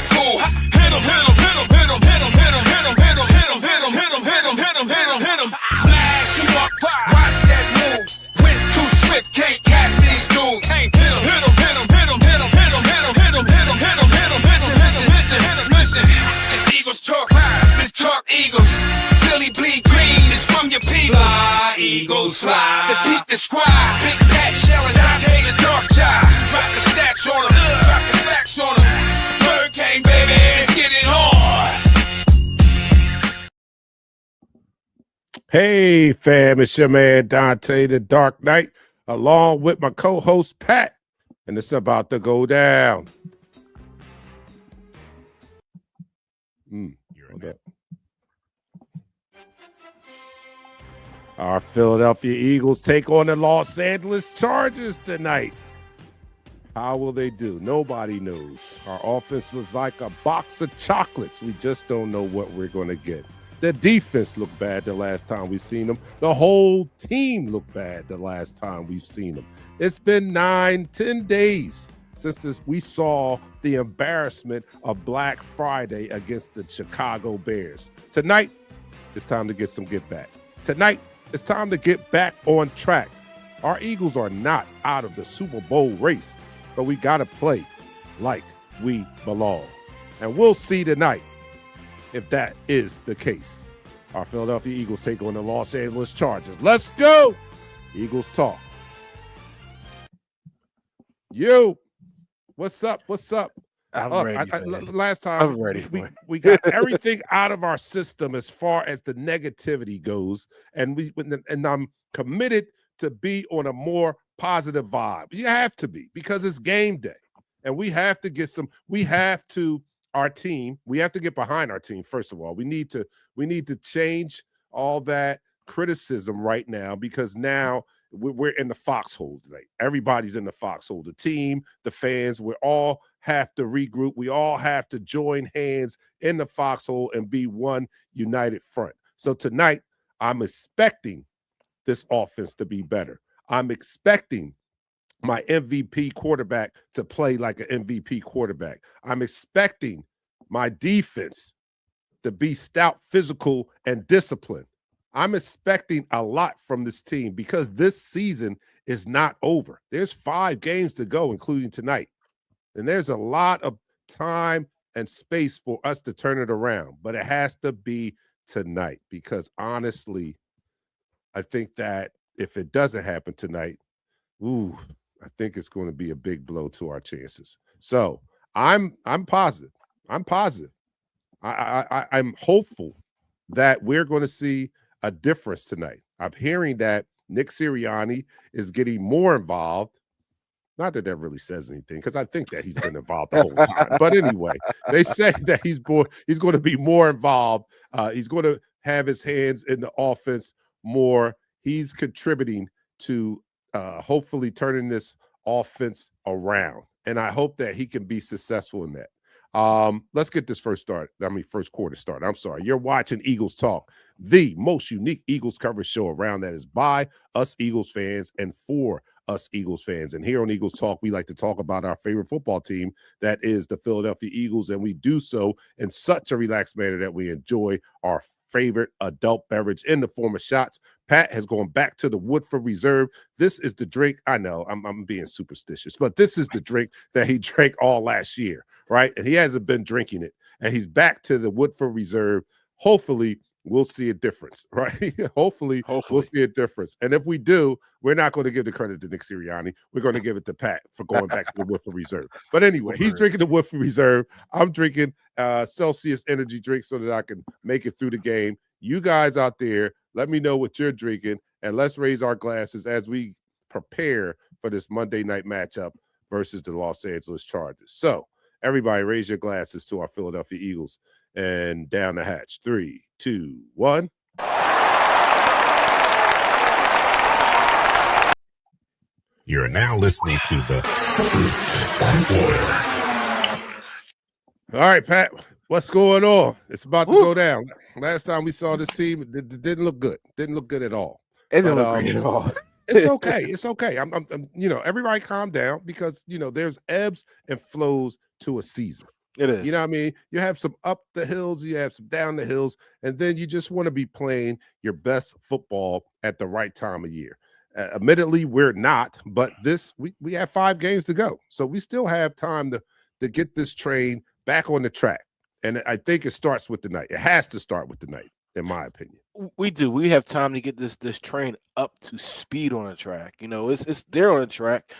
like fool. Hit him, hit him, hit him, hit him, hit him, hit him, hit him, hit him, hit him, hit him, hit him, hit him, hit him, hit him, hit him. Smash him up, watch that move. Went too swift, can't catch these dudes. Hit him, hit him, hit him, hit him, hit him, hit him, hit him, hit him, hit him, hit him, hit him. Listen, listen, listen, hit him, listen. This Eagles talk, this talk Eagles. Philly bleed green, it's from your people. Fly, Eagles, fly. Let's beat the squad. Big Pat Shelley, Dante the dark child. Drop the stats on him, drop the facts on him. Spur King, baby, let's get it on. Hey, fam, it's your man Dante the Dark Knight, along with my co-host Pat, and it's about to go down. Our Philadelphia Eagles take on the Los Angeles Chargers tonight. How will they do? Nobody knows. Our offense looks like a box of chocolates. We just don't know what we're going to get. The defense looked bad the last time we've seen them. The whole team looked bad the last time we've seen them. It's been 9-10 days since we saw the embarrassment of Black Friday against the Chicago Bears. Tonight, it's time to get some get back. Tonight, it's time to get back on track. Our Eagles are not out of the Super Bowl race, but we got to play like we belong. And we'll see tonight if that is the case. Our Philadelphia Eagles take on the Los Angeles Chargers. Let's go! Eagles talk. Yo, what's up? What's up? I'm ready. Last time I'm ready. We got everything out of our system as far as the negativity goes, and I'm committed to be on a more positive vibe. You have to be, because it's game day, and we have to get some. We have to our team. We have to get behind our team. First of all, we need to change all that criticism right now, because now we're in the foxhole today. Everybody's in the foxhole. The team, the fans, we all have to regroup. We all have to join hands in the foxhole and be one united front. So tonight, I'm expecting this offense to be better. I'm expecting my MVP quarterback to play like an MVP quarterback. I'm expecting my defense to be stout, physical, and disciplined. I'm expecting a lot from this team, because this season is not over. There's 5 games to go, including tonight. And there's a lot of time and space for us to turn it around. But it has to be tonight, because honestly, I think that if it doesn't happen tonight, I think it's going to be a big blow to our chances. So I'm positive. I'm positive. I'm hopeful that we're going to see a difference tonight. I'm hearing that Nick Sirianni is getting more involved. Not that really says anything, because I think that he's been involved the whole time. But anyway, they say that he's going to be more involved. He's going to have his hands in the offense more. He's contributing to hopefully turning this offense around. And I hope that he can be successful in that. Let's get this first quarter start. I'm sorry. You're watching Eagles Talk, the most unique Eagles coverage show around, that is by us Eagles fans and for us Eagles fans. And here on Eagles Talk, we like to talk about our favorite football team, that is the Philadelphia Eagles, and we do so in such a relaxed manner that we enjoy our favorite adult beverage in the form of shots. Pat has gone back to the Woodford Reserve. This is the drink. I know I'm being superstitious, but this is the drink that he drank all last year, right? And he hasn't been drinking it, and he's back to the Woodford Reserve. Hopefully, we'll see a difference, right? Hopefully, we'll see a difference. And if we do, we're not going to give the credit to Nick Sirianni. We're going to give it to Pat for going back to the Woodford Reserve. But anyway, he's drinking the Woodford Reserve. I'm drinking Celsius energy drink so that I can make it through the game. You guys out there, let me know what you're drinking, and let's raise our glasses as we prepare for this Monday night matchup versus the Los Angeles Chargers. So everybody raise your glasses to our Philadelphia Eagles and down the hatch. 3, 2, 1. You're now listening to the All right, Pat, what's going on? It's about to go down. Last time we saw this team, it didn't look good. Didn't look good at all. It didn't look great at all. It's okay. It's okay. I'm everybody calm down, because there's ebbs and flows to a season, It is. You know what I mean? You have some up the hills, you have some down the hills, and then you just want to be playing your best football at the right time of year. Admittedly, we're not, but we have 5 games to go. So we still have time to get this train back on the track. And I think it starts with the night. It has to start with the night, in my opinion. We do. We have time to get this train up to speed on the track. It's there on the track.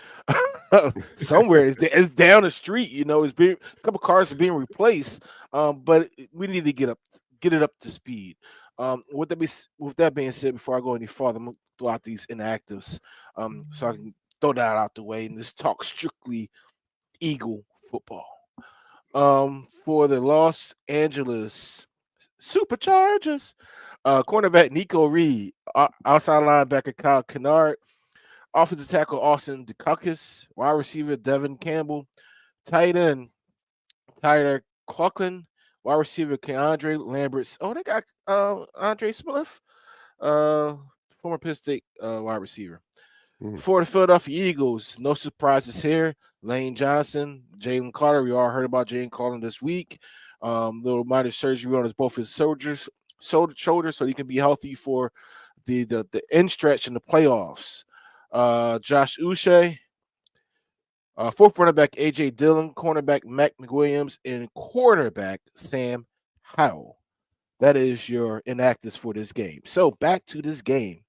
Somewhere it's down the street. It's being a couple cars are being replaced. But we need to get it up to speed. With that being said, before I go any farther, I'm gonna throw out these inactives. So I can throw that out the way and just talk strictly Eagle football. For the Los Angeles Superchargers. Cornerback Nico Reed, outside linebacker Kyle Kennard, offensive tackle Austin Dukakis, wide receiver Devin Campbell, tight end Tyler Coughlin, wide receiver Keandre Lamberts. Oh, they got Andre Smith, former Penn State wide receiver. For the Philadelphia Eagles, no surprises here. Lane Johnson, Jalen Carter. We all heard about Jalen Carter this week. Little minor surgery on both his shoulders, so he can be healthy for the end stretch in the playoffs. Josh Uche, fourth running back AJ Dillon, cornerback Mac McWilliams, and quarterback Sam Howell. That is your inactives for this game. So back to this game.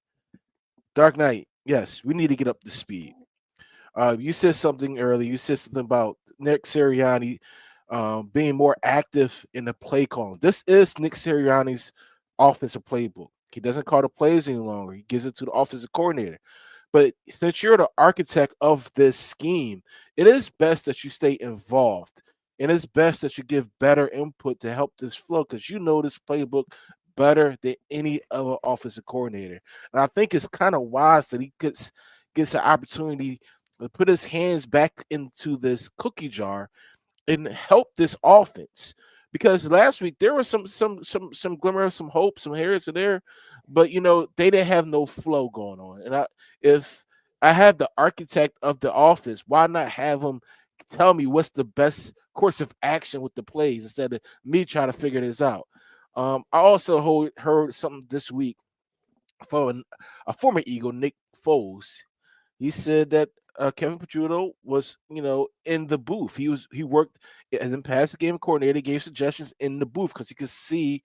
Dark Knight, yes, we need to get up to speed. You said something earlier. You said something about Nick Sirianni being more active in the play calling. This is Nick Sirianni's offensive playbook. He doesn't call the plays any longer. He gives it to the offensive coordinator. But since you're the architect of this scheme, it is best that you stay involved. And it's best that you give better input to help this flow because you know this playbook better than any other offensive coordinator. And I think it's kind of wise that he gets an opportunity to put his hands back into this cookie jar and help this offense. Because last week there was some glimmer of some hope, some hairs in there, but they didn't have no flow going on. And if I have the architect of the offense, why not have him tell me what's the best course of action with the plays instead of me trying to figure this out? I also heard something this week from a former Eagle, Nick Foles. He said that Kevin Petrudo was, in the booth. He worked and then passed the game coordinator, gave suggestions in the booth because he could see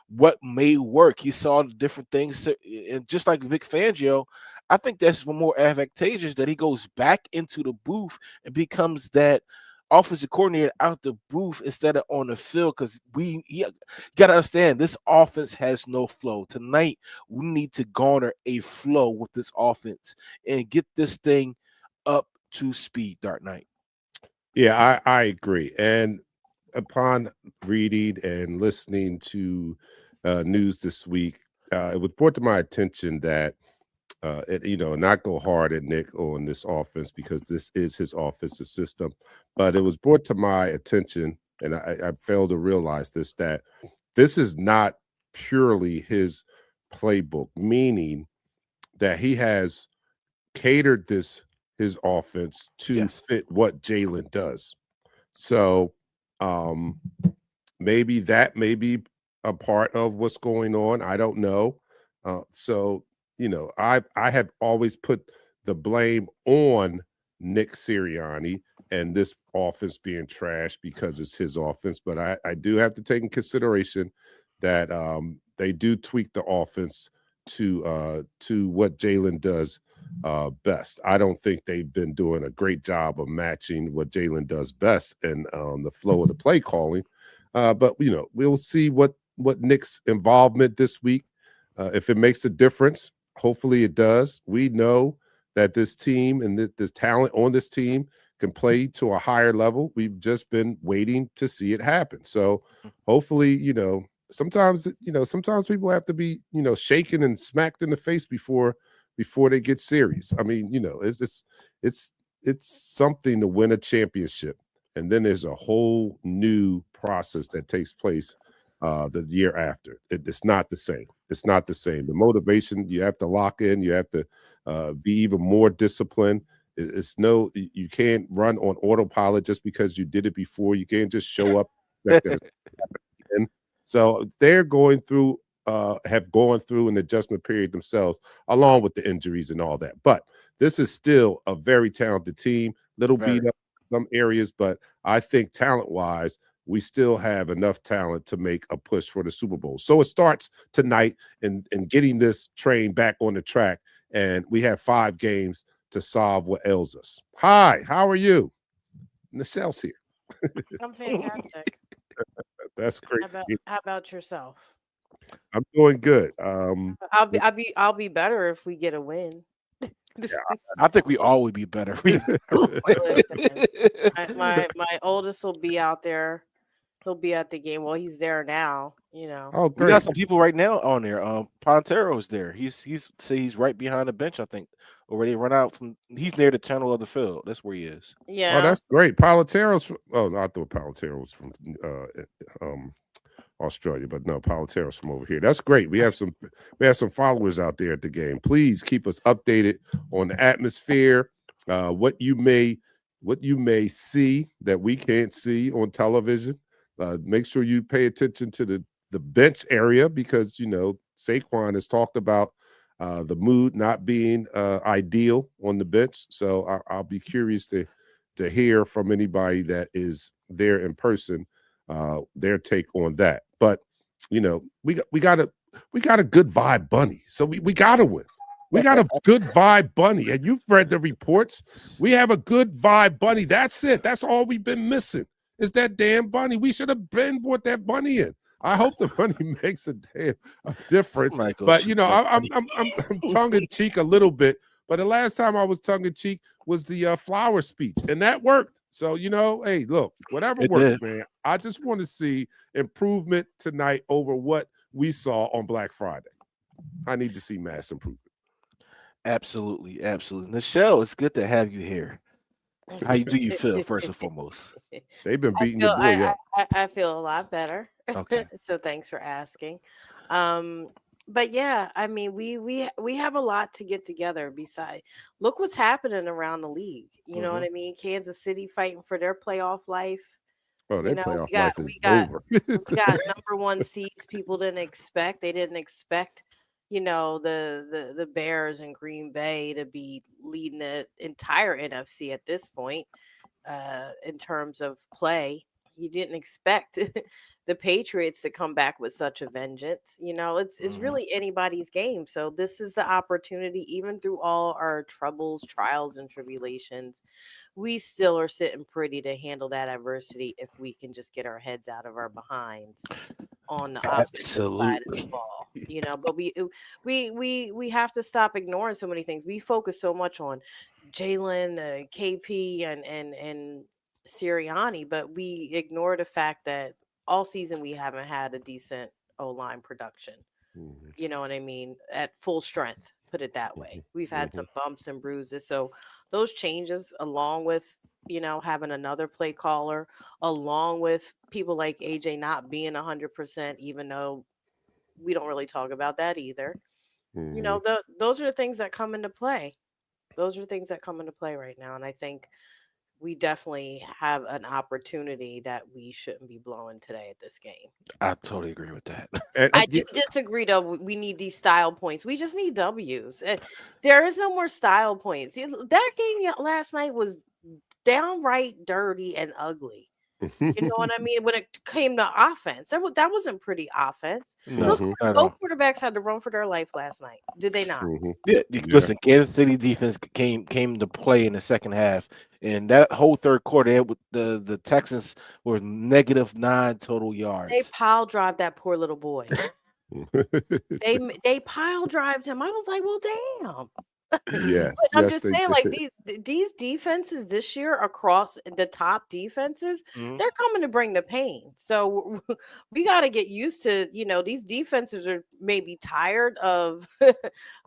what may work. He saw the different things, and just like Vic Fangio, I think that's more advantageous that he goes back into the booth and becomes that offensive coordinator out the booth instead of on the field because you got to understand this offense has no flow. Tonight, we need to garner a flow with this offense and get this thing up to speed, Dark Knight. Yeah, I agree. And upon reading and listening to news this week, it was brought to my attention that not go hard at Nick on this offense because this is his offensive system. But it was brought to my attention, and I failed to realize that this is not purely his playbook, meaning that he has catered his offense to fit what Jalen does. So maybe that may be a part of what's going on. I don't know. I have always put the blame on Nick Sirianni and this offense being trash because it's his offense. But I do have to take in consideration that they do tweak the offense to what Jalen does best. I don't think they've been doing a great job of matching what Jalen does best and the flow of the play calling. But we'll see what Nick's involvement this week, if it makes a difference. Hopefully it does. We know that this team and this talent on this team can play to a higher level. We've just been waiting to see it happen. So hopefully, sometimes people have to be, shaken and smacked in the face before they get serious. I mean, it's something to win a championship. And then there's a whole new process that takes place the year after. It's not the same. It's not the same. The motivation, you have to lock in. You have to be even more disciplined. It's no, you can't run on autopilot just because you did it before. You can't just show up. Expect that it's happening again. So they're going through, have gone through an adjustment period themselves, along with the injuries and all that. But this is still a very talented team. Little beat up in some areas, but I think talent-wise, we still have enough talent to make a push for the Super Bowl. So it starts tonight in getting this train back on the track, and we have 5 games to solve what ails us. Hi, how are you? Nichelle's here. I'm fantastic. That's great. How about yourself? I'm doing good. I'll be better if we get a win. I think we all would be better. Listen, my oldest will be out there. He'll be at the game. Well, he's there now. Oh, We great. got some people right now on there. Pontero's there. He's right behind the bench, I think. Already run out from. He's near the tunnel of the field. That's where he is. Yeah. Oh, that's great. Palatero's. Oh, no, I thought Palatero was from Australia, but no, Palatero's from over here. That's great. We have some followers out there at the game. Please keep us updated on the atmosphere. What you may see that we can't see on television. Make sure you pay attention to the bench area because Saquon has talked about the mood not being ideal on the bench. So I'll be curious to hear from anybody that is there in person their take on that. But we got a good vibe bunny, so we got to win. We got a good vibe bunny, and you've read the reports. We have a good vibe bunny. That's it. That's all we've been missing is that damn bunny. We should have been brought that bunny in. I hope the bunny makes a damn difference. But I'm tongue in cheek a little bit. But the last time I was tongue in cheek was the flower speech, and that worked. So hey, look, whatever works, man. I just want to see improvement tonight over what we saw on Black Friday. I need to see mass improvement. Absolutely. Nichelle, it's good to have you here. How do you feel, first and foremost? They've been beating your boy up. I feel a lot better. Okay. So thanks for asking. But yeah, I mean, we have a lot to get together. Besides, look what's happening around the league. You know what I mean? Kansas City fighting for their playoff life. Oh, their playoff life is over. We got number 1 seeds people didn't expect. They didn't expect, the Bears and Green Bay to be leading the entire NFC at this point in terms of play. You didn't expect the Patriots to come back with such a vengeance. It's really anybody's game. So this is the opportunity, even through all our troubles, trials, and tribulations, we still are sitting pretty to handle that adversity if we can just get our heads out of our behinds on the offensive side of the ball. But we have to stop ignoring so many things. We focus so much on Jalen, KP, and Sirianni, but we ignore the fact that all season we haven't had a decent O-line production. You know what I mean? At full strength, put it that way. We've had some bumps and bruises. So those changes, along with, having another play caller, along with people like AJ not being 100%, even though we don't really talk about that either. Those are the things that come into play. Those are the things that come into play right now. And I think we definitely have an opportunity that we shouldn't be blowing today at this game. I totally agree with that. I do disagree, though. We need these style points. We just need W's. There is no more style points. That game last night was downright dirty and ugly. You know what I mean? When it came to offense, that wasn't pretty offense. No, both quarterbacks had to run for their life last night. Did they not? Listen, Kansas City defense came to play in the second half, and that whole third quarter, the Texans were -9 total yards. They pile drive that poor little boy. They pile drived him. I was like, well, damn. Yes, I'm just saying, like these defenses this year across the top defenses, they're coming to bring the pain. So we got to get used to, these defenses are maybe tired of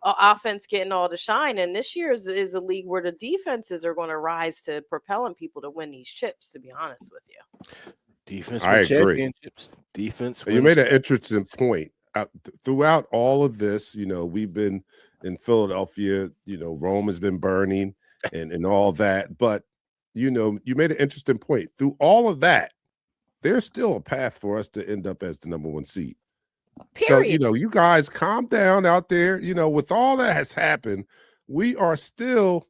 offense getting all the shine. And this year is a league where the defenses are going to rise to propelling people to win these chips, to be honest with you. Defense I wins agree. championships. Defense. You made an interesting point. Throughout all of this, we've been in Philadelphia, Rome has been burning, and all that. But you made an interesting point. Through all of that, there's still a path for us to end up as the number 1 seed. Period. So, you guys calm down out there. With all that has happened, we are still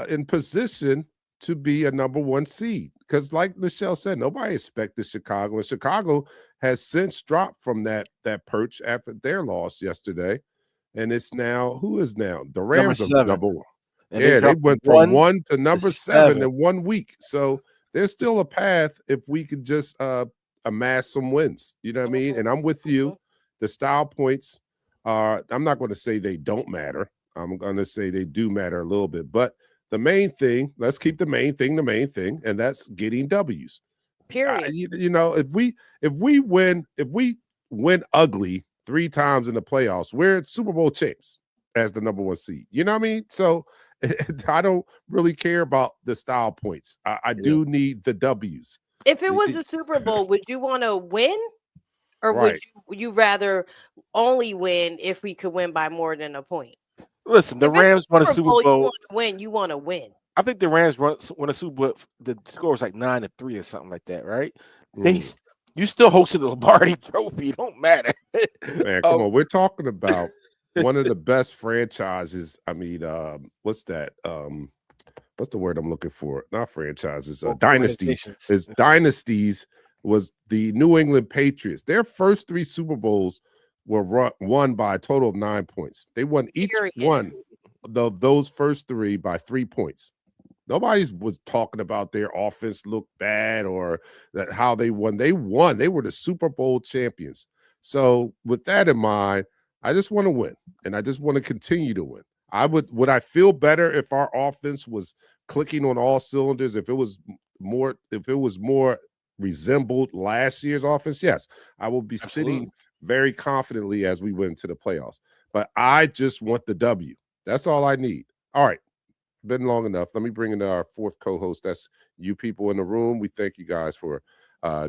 in position to be a number 1 seed. Because like Nichelle said, nobody expected Chicago. And Chicago has since dropped from that perch after their loss yesterday. And it's now, who is now? The Rams are number 1. And Yeah, they went from 1 to number 7 in 1 week. So there's still a path if we could just amass some wins. You know what I mean? And I'm with you. The style points are, I'm not going to say they don't matter. I'm going to say they do matter a little bit. But the main thing, let's keep the main thing, and that's getting W's. Period. If we win ugly 3 times in the playoffs, we're Super Bowl champs as the number 1 seed. You know what I mean? So I don't really care about the style points. I do need the W's. If it was the Super Bowl, would you want to win? Or would you rather only win if we could win by more than a point? Listen, the Rams won a Super Bowl. You want to win. You want to win. I think the Rams won a Super Bowl. The score was like 9-3 or something like that, right? You still hosted the Lombardi Trophy. It don't matter. Man, come on. We're talking about one of the best franchises. I mean, what's that? What's the word I'm looking for? Not franchises. Dynasties. It's dynasties. Was the New England Patriots. Their first 3 Super Bowls were won by a total of 9 points. They won each one of those first 3 by 3 points. Nobody was talking about their offense looked bad or that how they won. They won. They were the Super Bowl champions. So with that in mind, I just want to win, and I just want to continue to win. Would I feel better if our offense was clicking on all cylinders? If it was more resembled last year's offense, yes, I will be sitting very confidently as we went into the playoffs. But I just want the W. That's all I need. All right. Been long enough. Let me bring in our 4th co-host. That's you people in the room. We thank you guys for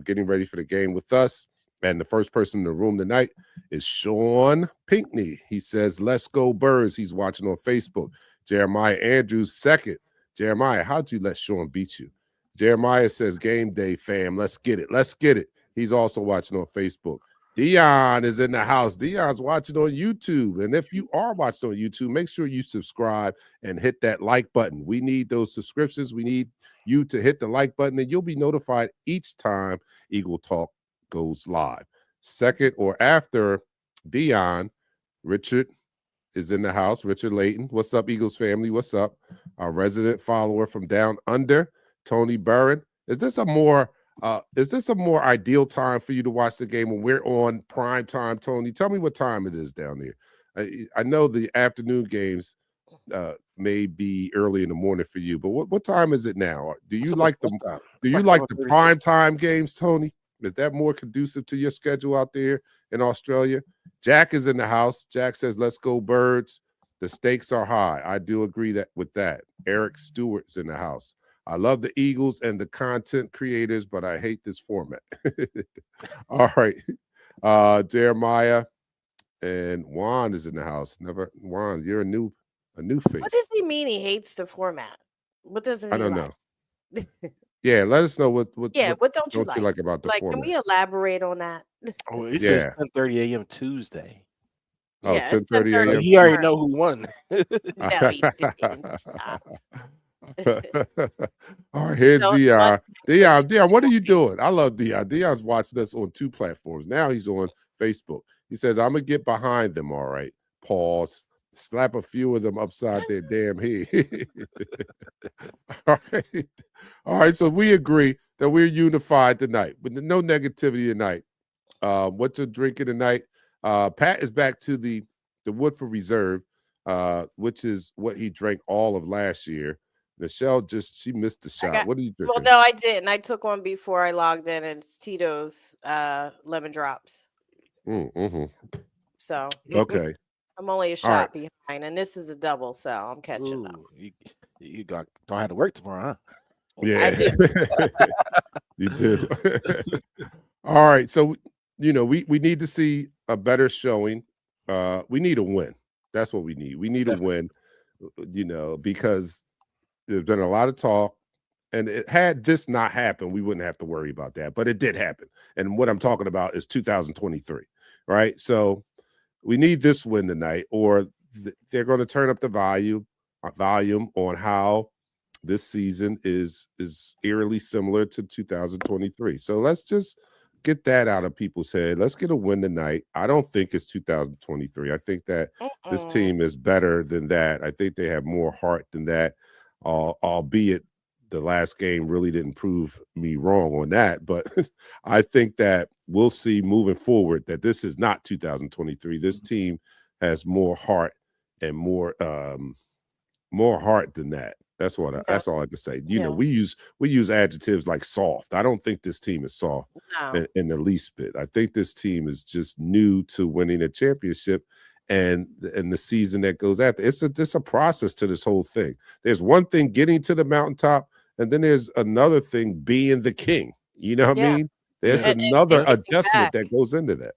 getting ready for the game with us. And the first person in the room tonight is Sean Pinkney. He says, "Let's go Birds." He's watching on Facebook. Jeremiah Andrews, 2nd. Jeremiah, how'd you let Sean beat you? Jeremiah says, "Game day, fam. Let's get it. Let's get it." He's also watching on Facebook. Dion is in the house. Dion's watching on YouTube. And if you are watching on YouTube, make sure you subscribe and hit that like button. We need those subscriptions. We need you to hit the like button, and you'll be notified each time Eagle Talk goes live. Second or after Dion, Richard is in the house. Richard Layton. What's up, Eagles family? What's up? Our resident follower from down under, Tony Barron. Is this a more ideal time for you to watch the game when we're on prime time, Tony? Tell me what time it is down there. I know the afternoon games may be early in the morning for you, but what time is it now? Do you like the prime time games, Tony? Is that more conducive to your schedule out there in Australia? Jack is in the house. Jack says, "Let's go Birds. The stakes are high." I do agree with that. Eric Stewart's in the house. "I love the Eagles and the content creators, but I hate this format." All right. Jeremiah and Juan is in the house. Juan, you're a new face. What does he mean he hates the format? What does it mean? I don't know. Yeah, let us know what what don't you like about the format. Can we elaborate on that? Oh, it says 10:30 a.m. Tuesday. Oh, 10:30 a.m. He already know who won. No, he didn't. Stop. All right, here's Dion. Dion, what are you doing? I love Dion. Dion's watching us on 2 platforms. Now he's on Facebook. He says, "I'm going to get behind them, all right." Pause. Slap a few of them upside their damn head. All right. So we agree that we're unified tonight with no negativity tonight. What you're drinking tonight? Pat is back to the Woodford Reserve, which is what he drank all of last year. Nichelle she missed the shot. What are you drinking? Well, no, I didn't. I took one before I logged in, and it's Tito's lemon drops. So okay. I'm only a shot behind, and this is a double, so I'm catching up. You don't have to work tomorrow, huh? Yeah, you do. All right, so we need to see a better showing. We need a win. That's what we need. We need a win. Because there's been a lot of talk, and had this not happened, we wouldn't have to worry about that. But it did happen, and what I'm talking about is 2023, right? So we need this win tonight, or they're going to turn up the volume on how this season is eerily similar to 2023. So let's just get that out of people's head. Let's get a win tonight. I don't think it's 2023. I think that this team is better than that. I think they have more heart than that, albeit the last game really didn't prove me wrong on that. But I think that we'll see moving forward that this is not 2023. This team has more heart and more heart than that. That's all I have to say. You know, we use adjectives like soft. I don't think this team is soft in the least bit. I think this team is just new to winning a championship and the season that goes after. It's a process to this whole thing. There's one thing getting to the mountaintop, and then there's another thing being the king. You know what I mean? There's another adjustment that goes into that.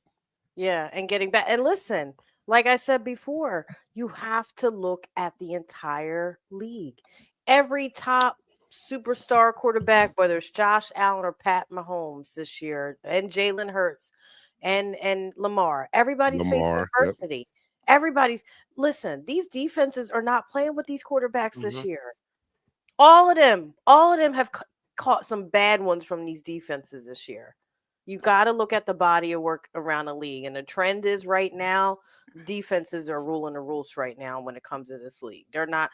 Yeah, and getting back. And listen, like I said before, you have to look at the entire league. Every top superstar quarterback, whether it's Josh Allen or Pat Mahomes this year, and Jalen Hurts and Lamar, everybody's facing adversity. Listen, these defenses are not playing with these quarterbacks this year. All of them have caught some bad ones from these defenses this year. You got to look at the body of work around the league. And the trend is right now, defenses are ruling the rules right now when it comes to this league. They're not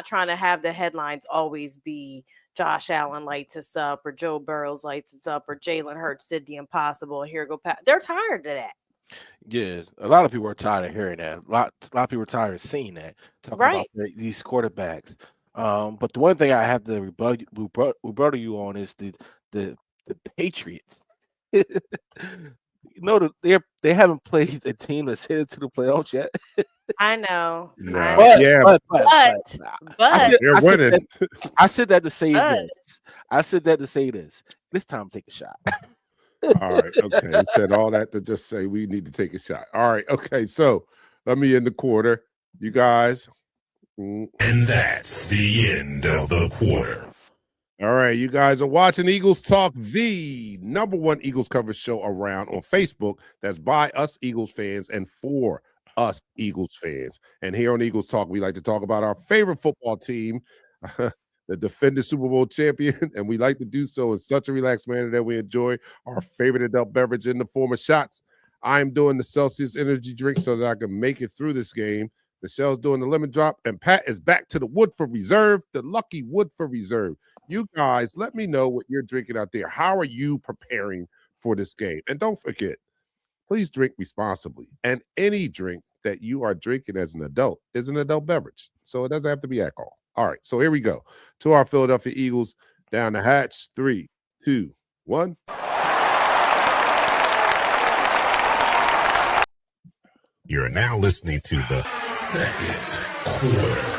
trying to have the headlines always be Josh Allen lights us up or Joe Burrows lights us up or Jalen Hurts did the impossible. And here go Pat. They're tired of that. Yeah, a lot of people are tired of hearing that. A lot of people are tired of seeing that. Talking about these quarterbacks. But the one thing I have to rebuttal you on is the Patriots. You know, they haven't played a team that's headed to the playoffs yet. I know. But they're winning. I said that to say this. I said that to say this. This time, take a shot. All right. Okay. I said all that to just say we need to take a shot. All right. Okay. So let me end the quarter. You guys. And that's the end of the quarter. All right, you guys are watching Eagles Talk, the #1 Eagles coverage show around on Facebook. That's by us Eagles fans and for us Eagles fans. And here on Eagles Talk, we like to talk about our favorite football team, the defending Super Bowl champion, and we like to do so in such a relaxed manner that we enjoy our favorite adult beverage in the form of shots. I'm doing the Celsius energy drink so that I can make it through this game. Michelle's doing the lemon drop, and Pat is back to the Woodford Reserve, the lucky Woodford Reserve. You guys, let me know what you're drinking out there. How are you preparing for this game? And don't forget, please drink responsibly. And any drink that you are drinking as an adult is an adult beverage. So it doesn't have to be alcohol. All right, so here we go. To our Philadelphia Eagles, down the hatch, 3, 2, 1. You're now listening to the second quarter.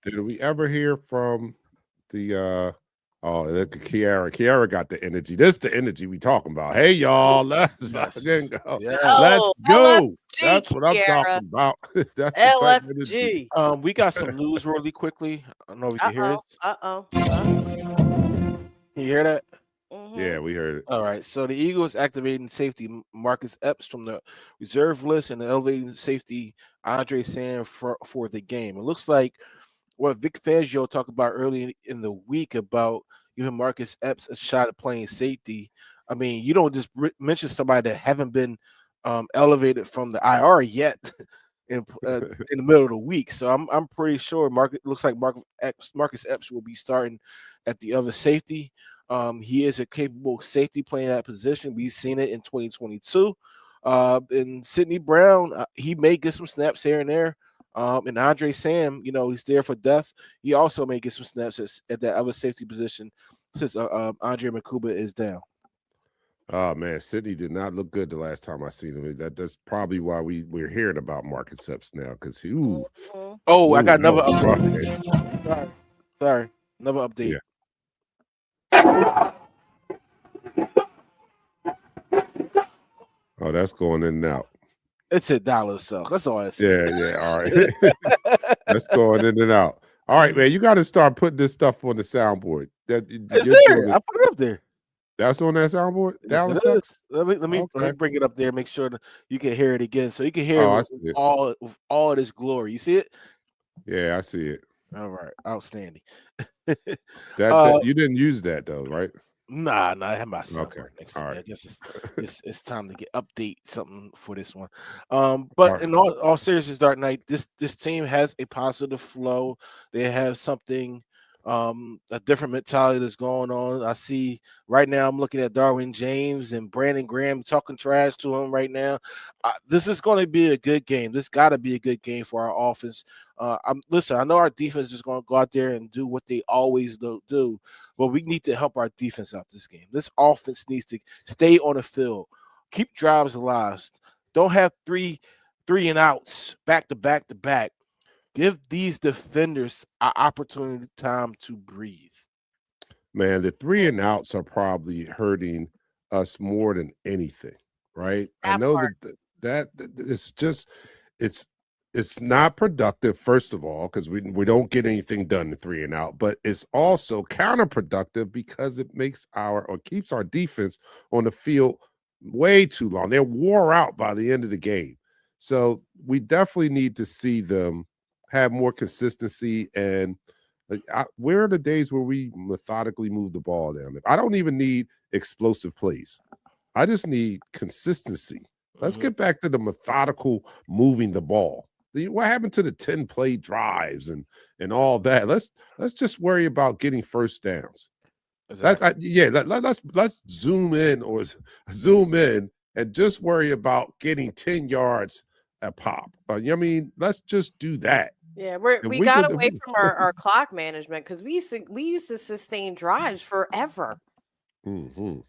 Did we ever hear from the look at Kiara? Kiara got the energy. This is the energy we talking about. Hey y'all, let's fucking go. Yeah. Let's go. LFG, That's what I'm talking about. That's LFG. We got some news really quickly. I don't know if you can hear this. Can you hear that? Yeah, we heard it. All right. So the Eagles activating safety Marcus Epps from the reserve list and elevating safety Andre Sam for the game. It looks like what Vic Fangio talked about early in the week about giving Marcus Epps a shot at playing safety. I mean, you don't just mention somebody that haven't been elevated from the IR yet in the middle of the week. So I'm pretty sure looks like Marcus Epps will be starting at the other safety. He is a capable safety playing that position. We've seen it in 2022. And Sidney Brown, he may get some snaps here and there. And Andre Sam, he's there for depth. He also may get some snaps at that other safety position since Andre Makuba is down. Oh man, Sidney did not look good the last time I seen him. That's probably why we're hearing about Marcus Epps now, because I got another update. Sorry, another update. Yeah. Oh, that's going in and out. It's $1 itself. That's all I say. Yeah, all right. That's going in and out. All right, man. You got to start putting this stuff on the soundboard. It's You're there. doing I it. put it up there. That's on that soundboard. Yes, Dallas it sucks. is. Let me Okay. bring it up there. Make sure that you can hear it again, so you can hear Oh, I it see it. with all of this glory. You see it? Yeah, I see it. All right, outstanding. That you didn't use that though, right? Nah, I have my son Okay. right next to All me. right. I guess it's time to get update something for this one. All But right. in all seriousness, Dark Knight, this team has a positive flow. They have something, a different mentality that's going on. I see right now. I'm looking at Darwin James and Brandon Graham talking trash to him right now. This is going to be a good game. This got to be a good game for our offense. Listen. I know our defense is going to go out there and do what they always do. But we need to help our defense out this game. This offense needs to stay on the field, keep drives alive. Don't have three and outs back to back to back. Give these defenders an opportunity time to breathe. Man, the 3 and outs are probably hurting us more than anything, right? I That know part. that it's just it's not productive, first of all, because we don't get anything done in 3 and out, but it's also counterproductive because it makes keeps our defense on the field way too long. They're wore out by the end of the game. So we definitely need to see them have more consistency. And where are the days where we methodically move the ball down? I don't even need explosive plays. I just need consistency. Let's get back to the methodical moving the ball. What happened to the 10-play drives and all that? Let's just worry about getting first downs. Exactly. Let's zoom in and just worry about getting 10 yards a pop. I mean, let's just do that. Yeah, And we we got could- away from our clock management because we used to sustain drives forever. Mhm.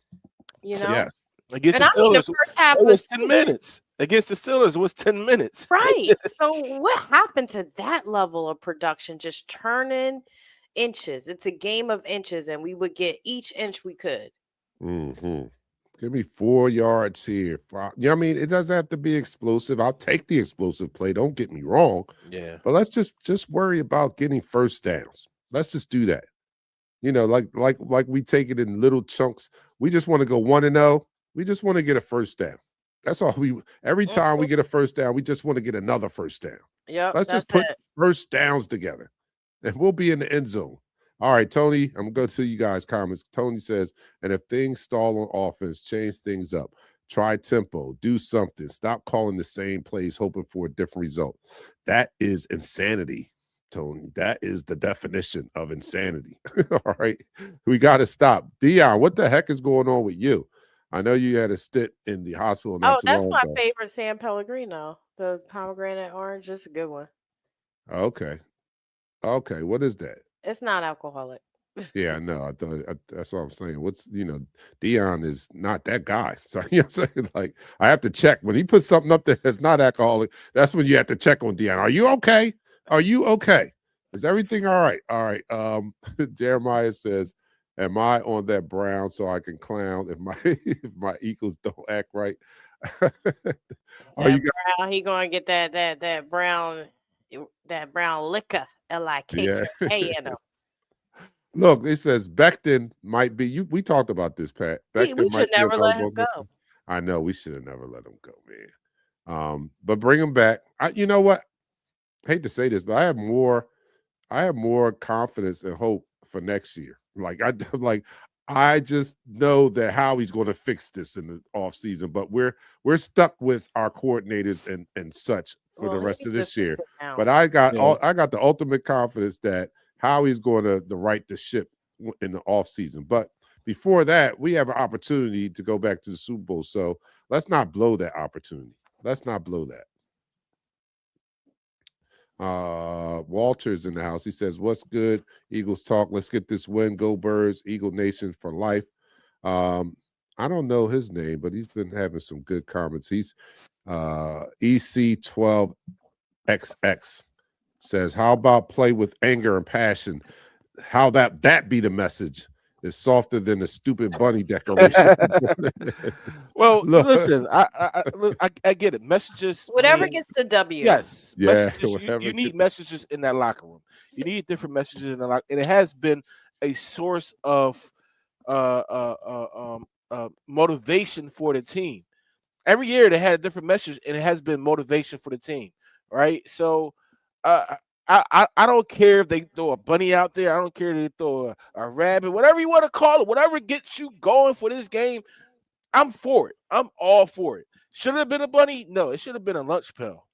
You know, Yes. Against and the I mean the Steelers, first half it was was 10 minutes. Against the Steelers, it was 10 minutes. right. So what happened to that level of production? Just turning inches. It's a game of inches, and we would get each inch we could. Mm-hmm. Give me 4 yards here. I mean, it doesn't have to be explosive. I'll take the explosive play. Don't get me wrong. Yeah. But let's just worry about getting first downs. Let's just do that. Like we take it in little chunks. We just want to go 1-0. We just want to get a first down. That's all every time we get a first down, we just want to get another first down. Yep, Let's just put first downs together and we'll be in the end zone. All right, Tony, I'm going to go to you guys' comments. Tony says, and if things stall on offense, change things up. Try tempo. Do something. Stop calling the same plays, hoping for a different result. That is insanity, Tony. That is the definition of insanity. All right. We got to stop. Dion, what the heck is going on with you? I know you had a stint in the hospital. Oh, that's my favorite San Pellegrino. The pomegranate orange is a good one. Okay. Okay. What is that? It's not alcoholic. Yeah, I know. That's what I'm saying. Dion is not that guy. So you know what I'm saying? Like, I have to check. When he puts something up there that's not alcoholic, that's when you have to check on Dion. Are you okay? Are you okay? Is everything all right? All right. Jeremiah says, am I on that brown so I can clown if my Eagles don't act right? Brown, he gonna get that brown liquor, L-I-K-K-A in him. Look, it says Becton might be. We talked about this, Pat. We should never let him go. I know we should have never let him go, man. But bring him back. You know what? I hate to say this, but I have more confidence and hope for next year. I just know that Howie's going to fix this in the offseason, but we're stuck with our coordinators and such for the rest of this year. But I got the ultimate confidence that Howie's going to right the ship in the offseason. But before that, we have an opportunity to go back to the Super Bowl. So let's not blow that opportunity. Let's not blow that. Walter's in the house. He says, what's good? Eagles talk. Let's get this win. Go Birds. Eagle Nation for life. I don't know his name, but he's been having some good comments. He's EC12XX says, how about play with anger and passion? How that be the message is softer than the stupid bunny decoration. Well, Look, listen, I get it. Messages, Whatever mean, gets the W. yes, yeah, messages. whatever. You need messages in that locker room. You need different messages in the locker, and it has been a source of motivation for the team. Every year they had a different message, and it has been motivation for the team, right? So, uh, I don't care if they throw a bunny out there. I don't care if they throw a rabbit, whatever you want to call it, whatever gets you going for this game. I'm for it. I'm all for it. Should it have been a bunny? No, it should have been a lunch pail.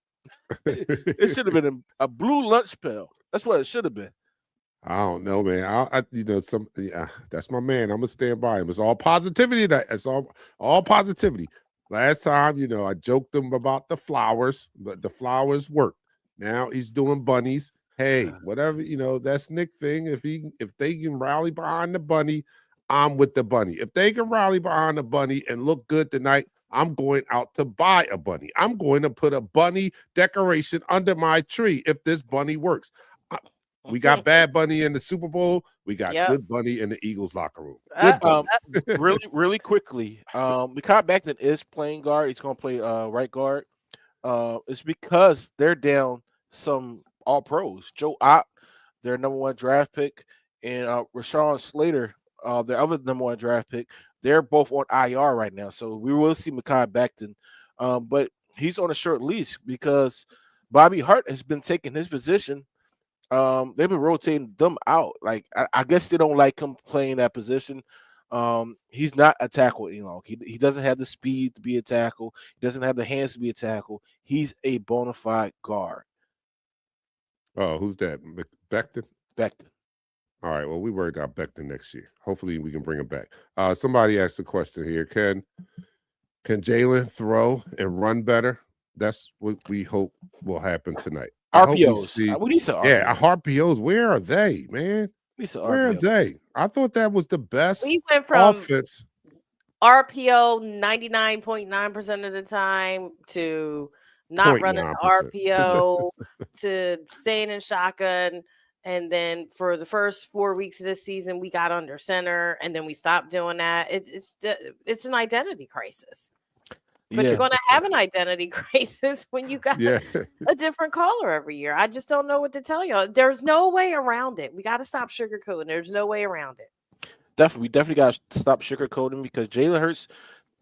It should have been a blue lunch pail. That's what it should have been. I don't know, man. That's my man. I'm gonna stand by him. It's all positivity. It's all positivity. Last time, I joked him about the flowers, but the flowers worked. Now he's doing bunnies. Hey, whatever, that's Nick thing. If they can rally behind the bunny, I'm with the bunny. If they can rally behind the bunny and look good tonight, I'm going out to buy a bunny. I'm going to put a bunny decoration under my tree if this bunny works. We got Bad Bunny in the Super Bowl. We got Good Bunny in the Eagles locker room. Good Bunny. Really quickly. Mekhi Becton is playing guard. He's going to play right guard. It's because they're down some all pros. Joe Ott, their number 1 draft pick, and Rashawn Slater, their other number 1 draft pick. They're both on IR right now, so we will see Mekhi Becton. But he's on a short leash because Bobby Hart has been taking his position. They've been rotating them out. Like I guess they don't like him playing that position. He's not a tackle any longer. He doesn't have the speed to be a tackle. He doesn't have the hands to be a tackle. He's a bona fide guard. Oh, who's that? Becton? Becton. All right. Well, we worried about Becton next year. Hopefully, we can bring him back. Somebody asked a question here. Can Jalen throw and run better? That's what we hope will happen tonight. RPOs. We need some RPOs. Yeah, RPOs. Where are they, man? Where are they? I thought that was the best We went from offense. RPO 99.9% of the time to not running the RPO to staying in shotgun. And then for the first 4 weeks of this season, we got under center, and then we stopped doing that. It's an identity crisis. But you're going to have an identity crisis when you got a different caller every year. I just don't know what to tell you. There's no way around it. We got to stop sugarcoating. There's no way around it. We definitely got to stop sugarcoating because Jalen Hurts,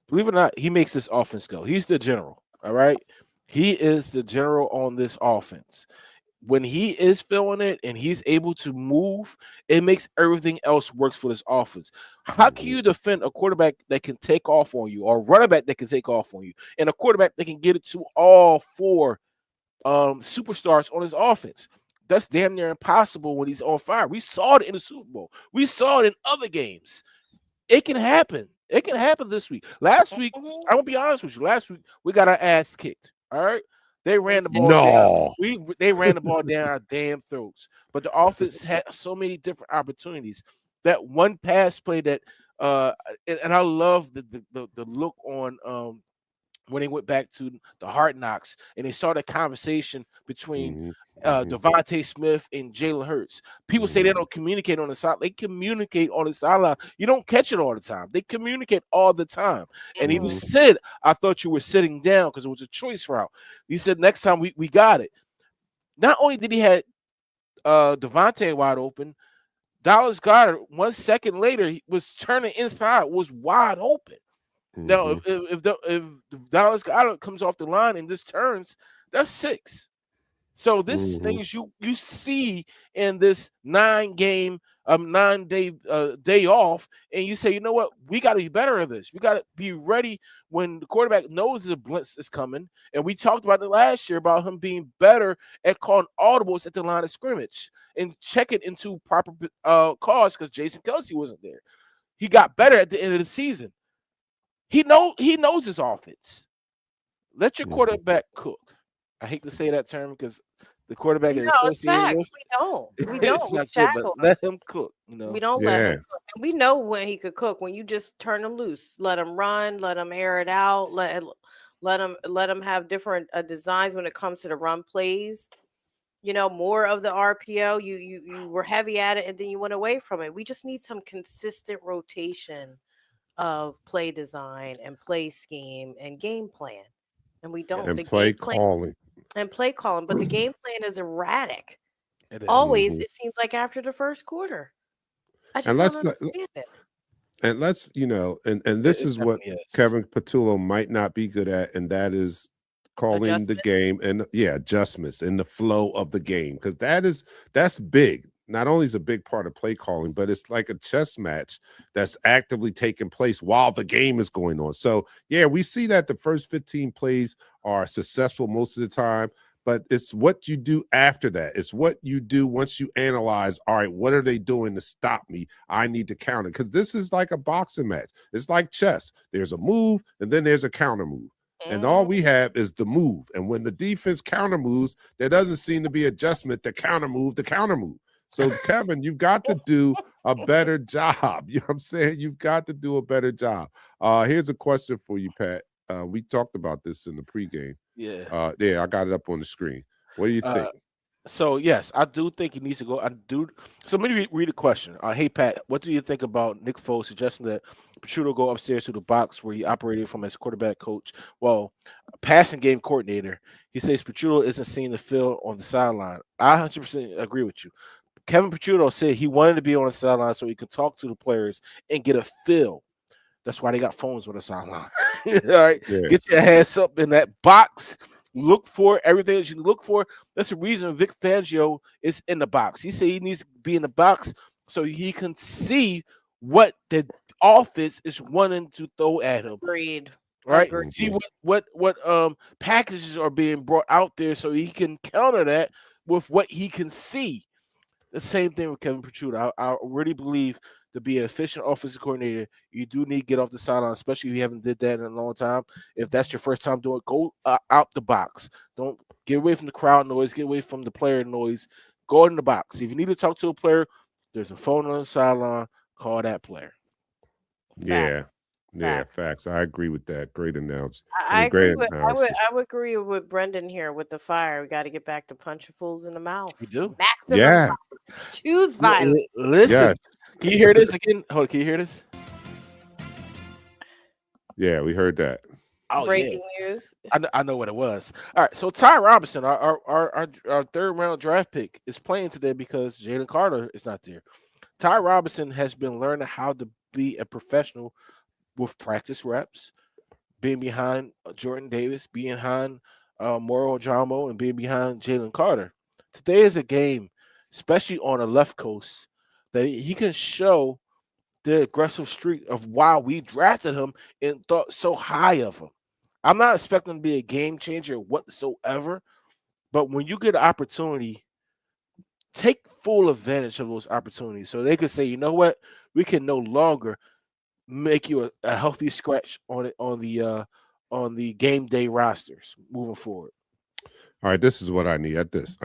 believe it or not, he makes this offense go. He's the general, all right? He is the general on this offense. When he is feeling it and he's able to move, it makes everything else works for this offense. How can you defend a quarterback that can take off on you or a running back that can take off on you and a quarterback that can get it to all 4 superstars on his offense? That's damn near impossible when he's on fire. We saw it in the Super Bowl. We saw it in other games. It can happen. It can happen this week. Last week, I'm going to be honest with you. Last week, we got our ass kicked, all right? They ran the ball down. They ran the ball down our damn throats. But the offense had so many different opportunities. That one pass play that and I love the look on when they went back to the Hard Knocks and they saw the conversation between Devontae Smith and Jalen Hurts. People say they don't communicate on the side. They communicate on the sideline. You don't catch it all the time. They communicate all the time. And he said, I thought you were sitting down because it was a choice route. He said, next time we got it. Not only did he have Devontae wide open, Dallas Goedert 1 second later he was turning inside, was wide open. Now, if Dallas Goedert comes off the line and this turns, that's 6. So this is things you see in this 9-day day off, and you say, you know what, we got to be better at this. We got to be ready when the quarterback knows the blitz is coming. And we talked about it last year about him being better at calling audibles at the line of scrimmage and checking into proper calls because Jason Kelce wasn't there. He got better at the end of the season. He knows his offense. Let your quarterback cook. I hate to say that term because the quarterback is associated with. We don't. Not good, but let him cook. We don't let him cook. We know when he could cook. When you just turn him loose, let him run, let him air it out, let him have different designs when it comes to the run plays. more of the RPO. You were heavy at it and then you went away from it. We just need some consistent rotation of play design and play scheme and game plan. And we don't. And The play game plan calling. and play calling, but the game plan is erratic. It is. Always, Mhm. it seems like after the first quarter. I And just don't understand it. let's and this It is what definitely is. Kevin Patullo might not be good at, and that is calling the Adjustments. game and adjustments in the flow of the game, because that's big. Not only is a big part of play calling, but it's like a chess match that's actively taking place while the game is going on. So yeah, we see that the first 15 plays are successful most of the time, but it's what you do after that. It's what you do once you analyze, all right, what are they doing to stop me? I need to counter, because this is like a boxing match. It's like chess. There's a move and then there's a counter move. And all we have is the move. And when the defense counter moves, there doesn't seem to be adjustment to counter move, the counter move. So, Kevin, you've got to do a better job. You know what I'm saying? You've got to do a better job. Here's a question for you, Pat. We talked about this in the pregame. Yeah. Yeah, I got it up on the screen. What do you think? So yes, I do think he needs to go. I do. So let me read the question. Hey Pat, what do you think about Nick Foles suggesting that Pachuto go upstairs to the box where he operated from as quarterback coach? Well, passing game coordinator. He says Pachuto isn't seeing the field on the sideline. I 100% agree with you. Kevin Pachuto said he wanted to be on the sideline so he could talk to the players and get a feel. That's why they got phones on the sideline. All right, Yeah. get your ass up in that box. Look for everything that you look for. That's the reason Vic Fangio is in the box. He said he needs to be in the box so he can see what the offense is wanting to throw at him. Agreed. Right? Agreed. See what packages are being brought out there so he can counter that with what he can see. The same thing with Kevin Pachuto. I really believe to be an efficient offensive coordinator, you do need to get off the sideline, especially if you haven't did that in a long time. If that's your first time doing it, go out the box. Don't get away from the crowd noise. Get away from the player noise. Go in the box. If you need to talk to a player, there's a phone on the sideline. Call that player. Yeah. Yeah, facts. I agree with that. Great announce. I great agree with analysis. I would agree with Brendan here with the fire. We got to get back to punching fools in the mouth. We do. Maximum Yeah. violence. Choose violence. Listen, Yes. can you hear this again? Hold on, can you hear this? Yeah, we heard that. Oh, Breaking yeah. news. I know what it was. All right, so Ty Robinson, our third round draft pick, is playing today because Jalen Carter is not there. Ty Robinson has been learning how to be a professional with practice reps, being behind Jordan Davis, being behind Moro Jamo, and being behind Jalen Carter. Today is a game, especially on the left coast, that he can show the aggressive streak of why we drafted him and thought so high of him. I'm not expecting him to be a game changer whatsoever, but when you get an opportunity, take full advantage of those opportunities so they could say, you know what, we can no longer make you a healthy scratch on the game day rosters moving forward. All right, this is what I need at this.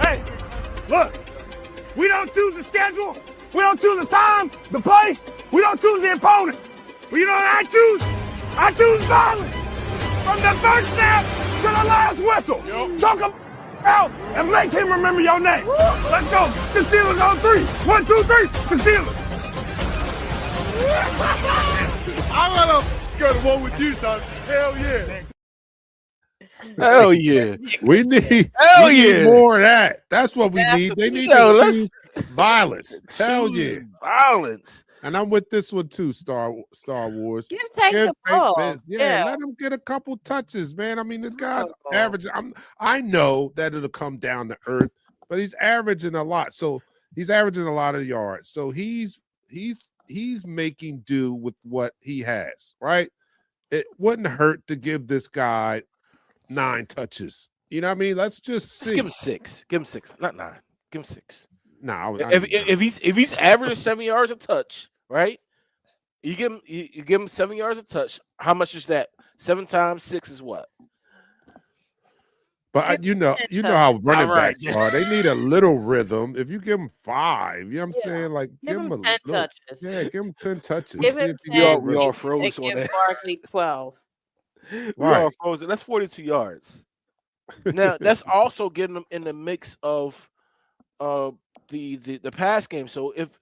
Hey, look, we don't choose the schedule. We don't choose the time, the place. We don't choose the opponent. But you know what I choose? I choose violence. From the first snap to the last whistle. Talk him out and make him remember your name. Let's go. The Steelers on 3. 1, 2, 3. The Steelers. I'm gonna go to war with you, son. Hell yeah. Hell yeah. We need more of that. That's what we need. They need to choose violence. Hell yeah. Violence. And I'm with this one too, Star Wars. Give Tank the ball. Yeah, let him get a couple touches, man. I mean, this guy's averaging. I know that it'll come down to earth, but he's averaging a lot. So he's averaging a lot of yards. So he's making do with what he has, right? It wouldn't hurt to give this guy 9 touches. You know what I mean? Let's just see. Let's give him 6. Give him 6, not 9. Give him 6. No, if he's averaging 7 yards a touch, right? You give him 7 yards a touch. How much is that? 7 times 6 is what? But you know how running backs are. They need a little rhythm. If you give them 5, you know what I'm saying? Like give him 10 touches. Yeah, give him 10 touches. Give him 10. We all froze on give that. Barkley 12. We all frozen. That's 42 yards. Now that's also getting them in the mix of the pass game. So if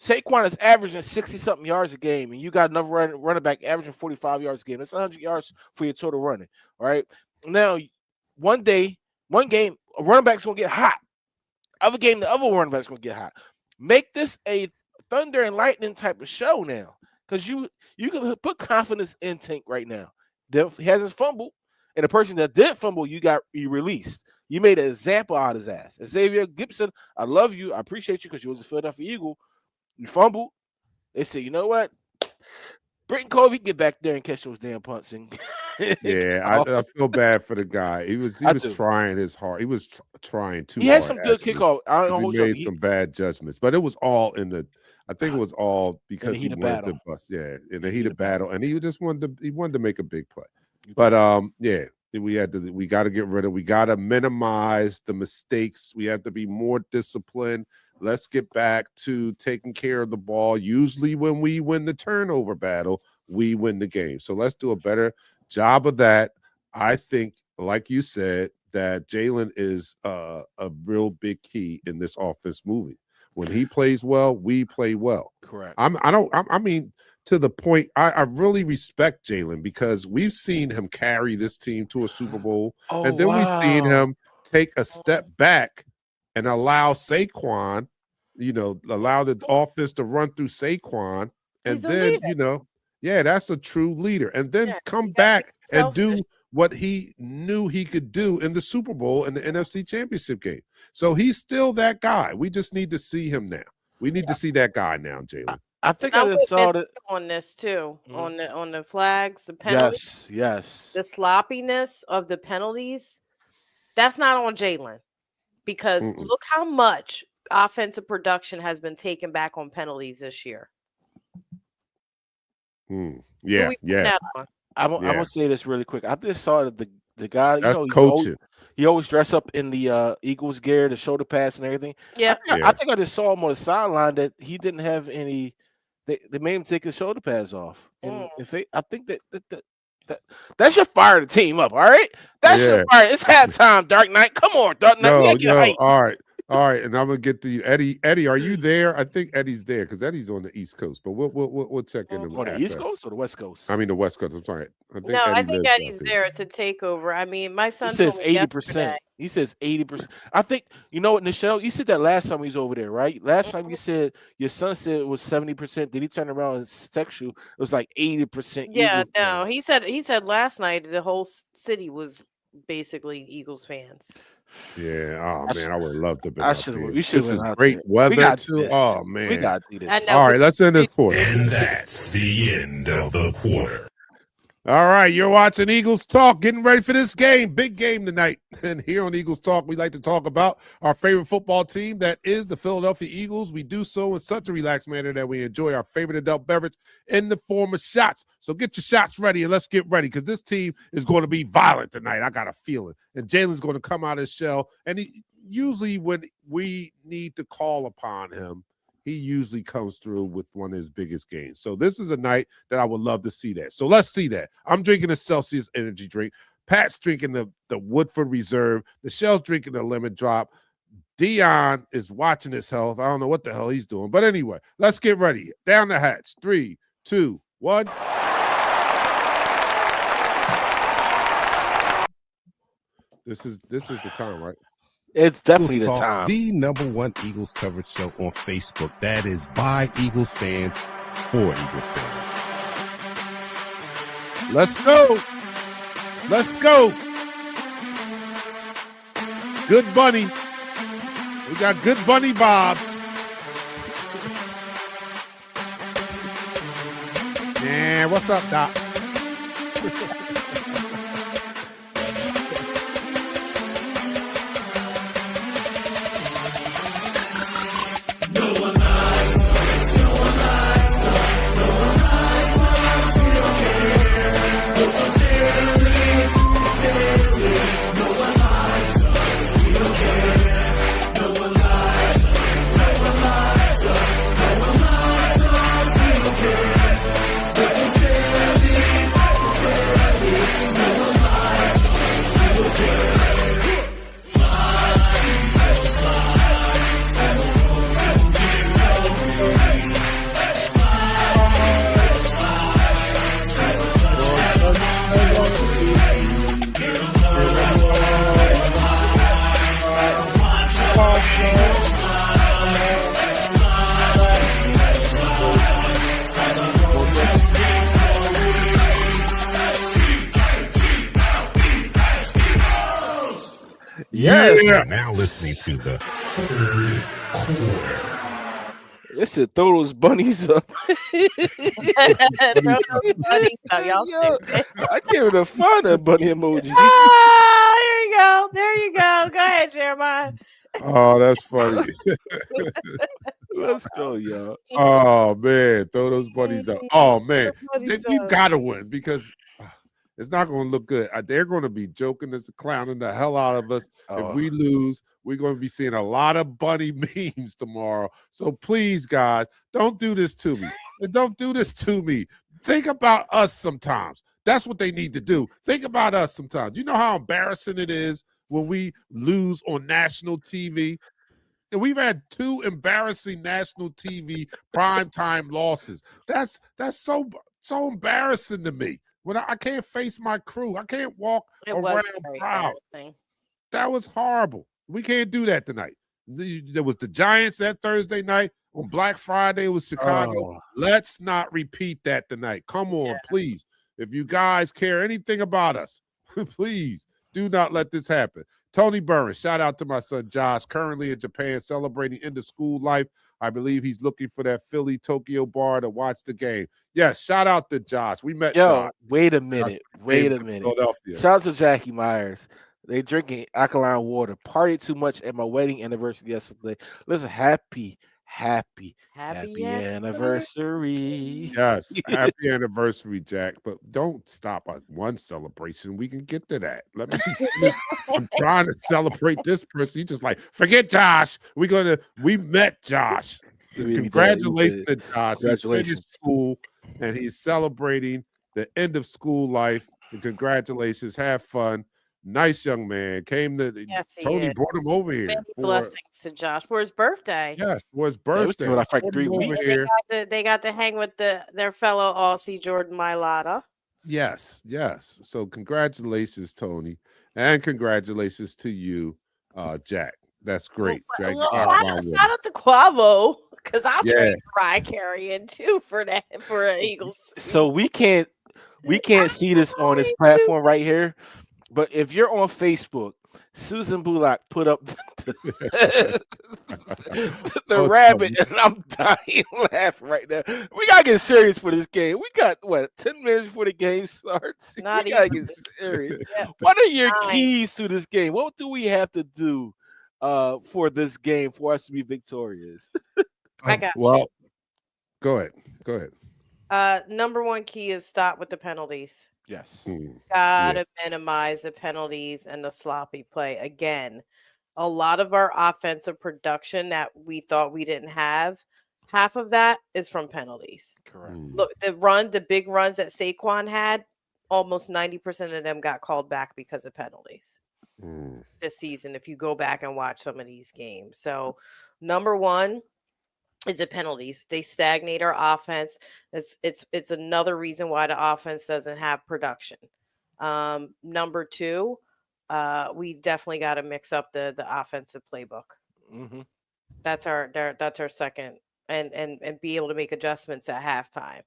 Saquon is averaging 60-something yards a game, and you got another running back averaging 45 yards a game, that's 100 yards for your total running. All right. Now, one game, a running back's gonna get hot. Other game, the other running back's gonna get hot. Make this a thunder and lightning type of show now, because you can put confidence in Tank right now. He hasn't fumbled, and the person that did fumble, you released. You made an example out of his ass. Xavier Gibson, I love you. I appreciate you because you was a Philadelphia Eagle. You fumbled. They said, you know what? Britton Covey, get back there and catch those damn punts. And yeah, I feel bad for the guy. He was trying his hard. He was trying too hard. He had some good kickoff. He made some bad judgments, but it was all in the. I think it was all because he wanted to bust. Yeah, in the heat of battle, and he just wanted to make a big play. But yeah, we got to get rid of. We got to minimize the mistakes. We have to be more disciplined. Let's get back to taking care of the ball. Usually when we win the turnover battle, we win the game. So let's do a better job of that. I think, like you said, that Jalen is a real big key in this offense moving. When he plays well, we play well. Correct. I mean, to the point, I really respect Jalen because we've seen him carry this team to a Super Bowl. And then we've seen him take a step back and allow Saquon, allow the offense to run through Saquon. And then, that's a true leader. And then come back and do what he knew he could do in the Super Bowl and the NFC Championship game. So he's still that guy. We just need to see him now. We need to see that guy now, Jalen. I think I just saw that on this too, on the flags, the penalties. Yes. The sloppiness of the penalties. That's not on Jalen. Because look how much offensive production has been taken back on penalties this year. Yeah. I'm gonna say this really quick. I just saw that the guy, that's coaching. He always dress up in the Eagles gear, the shoulder pads and everything. Yeah. I think I just saw him on the sideline that he didn't have any. They made him take his shoulder pads off, and I think that should fire the team up. All right, that should fire. It's halftime. DarkKnight, come on, DarkKnight. All right, and I'm gonna get to you, Eddie. Eddie, are you there? I think Eddie's there because Eddie's on the East Coast. But we'll check in. On the East Coast or the West Coast? I mean the West Coast. I'm sorry. I think Eddie's there. It's a takeover. I mean, my son says 80%. He says 80%. I think you know what, Nichelle. You said that last time he was over there, right? Last time you said your son said it was 70%. Did he turn around and text you? It was like 80%. Yeah, no. He said last night the whole city was basically Eagles fans. Yeah. Oh man, I would love to be. This is great weather too. Oh man, we got to do this. All right, let's end this quarter. And that's the end of the quarter. All right, you're watching Eagles Talk, getting ready for this game. Big game tonight. And here on Eagles Talk, we like to talk about our favorite football team, that is the Philadelphia Eagles. We do so in such a relaxed manner that we enjoy our favorite adult beverage in the form of shots. So get your shots ready and let's get ready because this team is going to be violent tonight. I got a feeling. And Jalen's going to come out of his shell. And usually when we need to call upon him, he usually comes through with one of his biggest games. So this is a night that I would love to see that. So let's see that. I'm drinking a Celsius energy drink. Pat's drinking the Woodford Reserve. Nichelle's drinking the lemon drop. Dion is watching his health. I don't know what the hell he's doing. But anyway, let's get ready. Down the hatch. 3, 2, 1. This is the time, right? It's definitely the time. The #1 Eagles coverage show on Facebook. That is by Eagles fans for Eagles fans. Let's go. Let's go. Good bunny. We got good bunny vibes. Yeah, what's up, Doc? Yes. You're now listening to the third quarter. It said throw those bunnies up. Throw those bunnies up, y'all Yo, stupid. I gave it a fun bunny emoji. Ah, there you go. There you go. Go ahead, Jeremiah. Oh, that's funny. Let's go, y'all. Oh man, throw those bunnies up. Oh man, Bunnies we've up. got to win because it's not going to look good. They're going to be joking us, clowning the hell out of us. Oh. If we lose, we're going to be seeing a lot of bunny memes tomorrow. So please, guys, don't do this to me. And don't do this to me. Think about us sometimes. That's what they need to do. Think about us sometimes. You know how embarrassing it is when we lose on national TV? And we've had 2 embarrassing national TV primetime losses. That's so embarrassing to me. When I can't face my crew, I can't walk It was around very proud. embarrassing. That was horrible. We can't do that tonight. There was the Giants that Thursday night. On Black Friday, it was Chicago. Oh. Let's not repeat that tonight. Come on, please. If you guys care anything about us, please do not let this happen. Tony Burns, shout out to my son Josh, currently in Japan celebrating end of school life. I believe he's looking for that Philly Tokyo bar to watch the game. Yes, shout out to Josh. We met Josh. Wait a minute. Wait a minute. Philadelphia. Shout out to Jackie Myers. They drinking alkaline water. Partied too much at my wedding anniversary yesterday. Listen, happy anniversary. Yes, happy anniversary, Jack. But don't stop at one celebration. We can get to that. Let me finish. I'm trying to celebrate this person. You just like, forget Josh. We met Josh. Congratulations to Josh. He finished school and he's celebrating the end of school life. And congratulations. Have fun. Nice young man. Tony brought him over here. Many blessings to Josh for his birthday. Yes, for his birthday. It was like 3 weeks. They got to hang with their fellow Aussie Jordan Mailata. Yes. So congratulations, Tony, and congratulations to you, Jack. That's great. Jack, Shout out to Quavo because I'll trade Mariah Carey in too for Eagles. So we can't see this on this platform right here. But if you're on Facebook, Susan Bullock put up the rabbit, and I'm dying laughing right now. We gotta get serious for this game. We got 10 minutes before the game starts. We gotta get serious. What are your keys to this game? What do we have to do for this game for us to be victorious? I got go ahead. Number 1 key is stop with the penalties. Yes. Gotta minimize the penalties and the sloppy play. Again, a lot of our offensive production that we thought we didn't have, half of that is from penalties. Correct. Look, the big runs that Saquon had, almost 90% of them got called back because of penalties this season, if you go back and watch some of these games. So, number 1 is the penalties. They stagnate our offense. It's another reason why the offense doesn't have production. Number 2, we definitely got to mix up the offensive playbook. Mm-hmm. That's our second, and be able to make adjustments at halftime.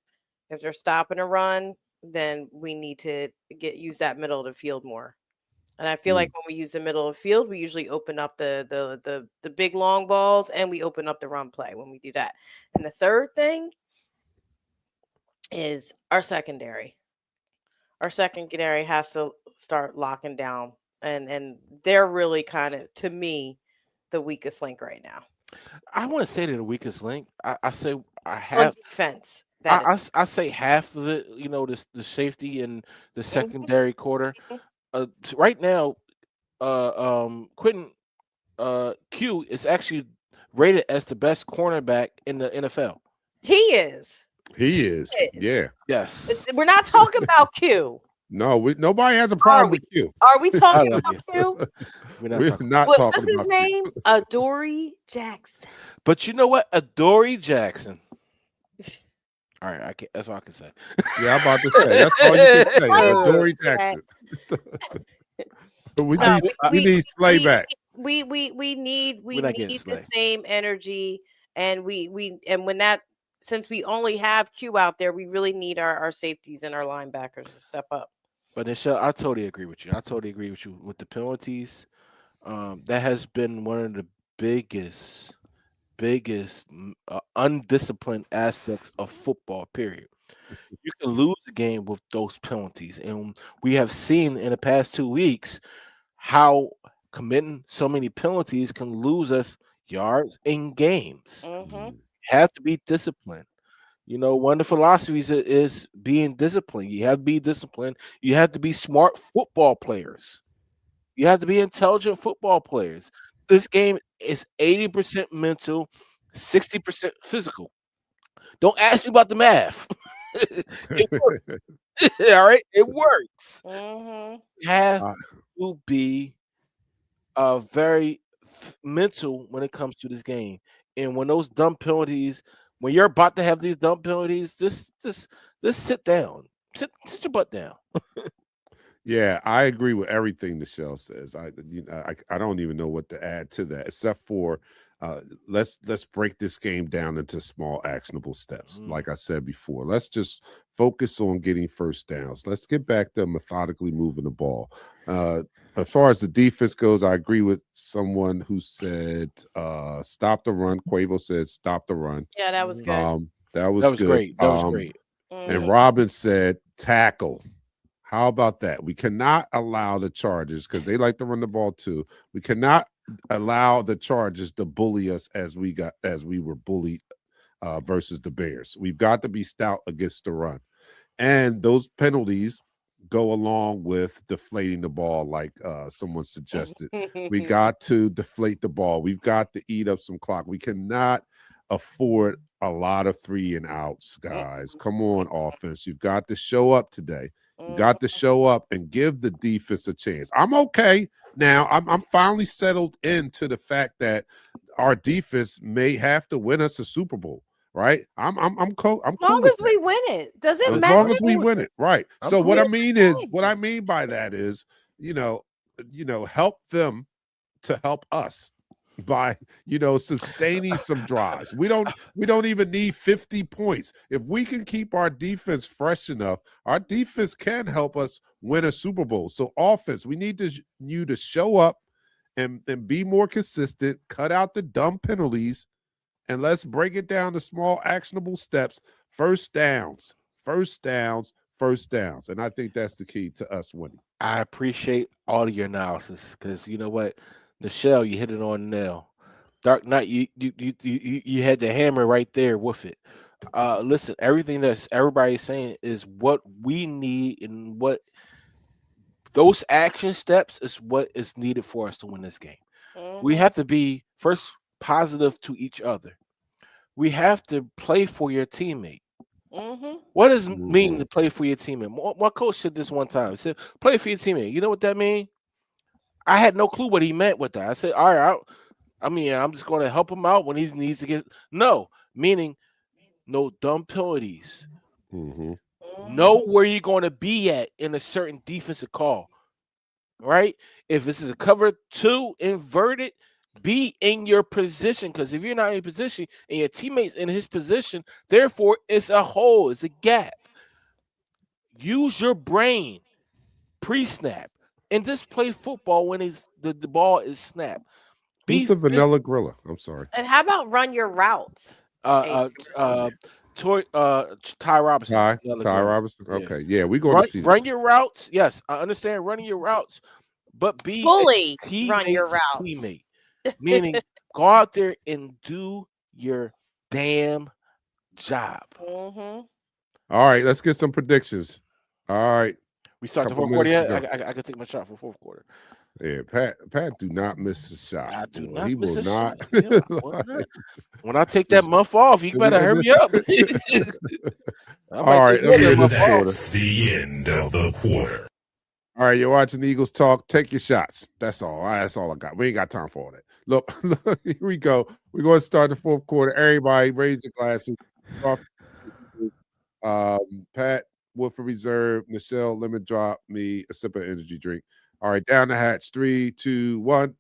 If they're stopping a run, then we need to use that middle of the field more. And I feel like when we use the middle of the field, we usually open up the big long balls, and we open up the run play when we do that. And the third thing is our secondary. Our secondary has to start locking down, and they're really kind of, to me, the weakest link right now. I want to say they're the weakest link. I say I On have defense. I say half of it. The safety and the secondary quarter. Right now, Quentin Q is actually rated as the best cornerback in the NFL. He is. Yeah. Yes. We're not talking about Q. No, nobody has a problem with Q. Are we talking about Q? We're not talking What's his about name? Adoree Jackson. But you know what? Adoree Jackson. All right, I can't. That's all I can say. Yeah, I'm about to say. That's all you can say. Adoree Jackson. we need Slay back. We need the same energy, and since we only have Q out there, we really need our safeties and our linebackers to step up. But Nichelle, I totally agree with you. I totally agree with you with the penalties. That has been one of the biggest, undisciplined aspects of football. Period. You can lose a game with those penalties, and we have seen in the past 2 weeks how committing so many penalties can lose us yards in games. Mm-hmm. Have to be disciplined. One of the philosophies is being disciplined. You have to be disciplined. You have to be smart football players. You have to be intelligent football players. This game is 80% mental, 60% physical. Don't ask me about the math. It works. All right, it works. Mm-hmm. You have Uh, to be very mental when it comes to this game. And when those dumb penalties, when you're about to have these dumb penalties, just sit down, sit your butt down. Yeah, I agree with everything Nichelle says. I don't even know what to add to that, except for let's break this game down into small, actionable steps. Like I said before, let's just focus on getting first downs. Let's get back to methodically moving the ball. As far as the defense goes, I agree with someone who said stop the run. Quavo said stop the run. Yeah, that was good. That was That was good. great. That was great. And Robin said tackle. How about that? We cannot allow the Chargers, because they like to run the ball too. We cannot allow the Chargers to bully us as we were bullied versus the Bears. We've got to be stout against the run. And those penalties go along with deflating the ball, like someone suggested. We got to deflate the ball. We've got to eat up some clock. We cannot afford a lot of 3 and outs, guys. Come on, offense. You've got to show up today. You got to show up and give the defense a chance. I'm okay now. I'm finally settled into the fact that our defense may have to win us a Super Bowl. Right? I'm cool. I'm as long cool as we win it, does it as matter? long as we win it, right? I'm So what I cool. mean is, what I mean by that is, help them to help us by sustaining some drives. We don't even need 50 points. If we can keep our defense fresh enough, our defense can help us win a Super Bowl. So offense, we need you to show up and be more consistent, cut out the dumb penalties, and let's break it down to small actionable steps. First downs. And I think that's the key to us winning. I appreciate all of your analysis, because you know what, Nichelle, you hit it on the nail. Dark Knight, you had the hammer right there with it. Listen, everything that's everybody's saying is what we need, and what those action steps is what is needed for us to win this game. We have to be first positive to each other. We have to play for your teammate. What does it mean to play for your teammate? My coach said this one time. He said, play for your teammate. You know what that means? I had no clue what he meant with that. I said, all right, I'm just going to help him out when he needs to get. No, meaning no dumb penalties. Know where you're going to be at in a certain defensive call, right? If this is a cover 2 inverted, be in your position, because if you're not in your position and your teammate's in his position, therefore it's a hole, it's a gap. Use your brain pre-snap and just play football when the ball is snapped. Who's the vanilla gorilla? I'm sorry. And how about run your routes? Ty Robinson. Ty Robinson. Okay, yeah, we're going to see. Run your routes. Yes, I understand running your routes, but be fully run your routes. Teammate. Meaning, go out there and do your damn job. All right, let's get some predictions. All right. We start the fourth quarter yet? I can take my shot for fourth quarter. Yeah, Pat do not miss a shot. I do not He miss will a not. shot. When I take that month off, you better hurry up. All right, that's the end of the quarter. All right, you're watching the Eagles talk. Take your shots. That's all. That's all I got. We ain't got time for all that. Look, here we go. We're going to start the fourth quarter. Everybody raise your glasses. Pat, Woodford Reserve. Nichelle, lemon drop me a sip of energy drink. All right, down the hatch. 3, 2, 1.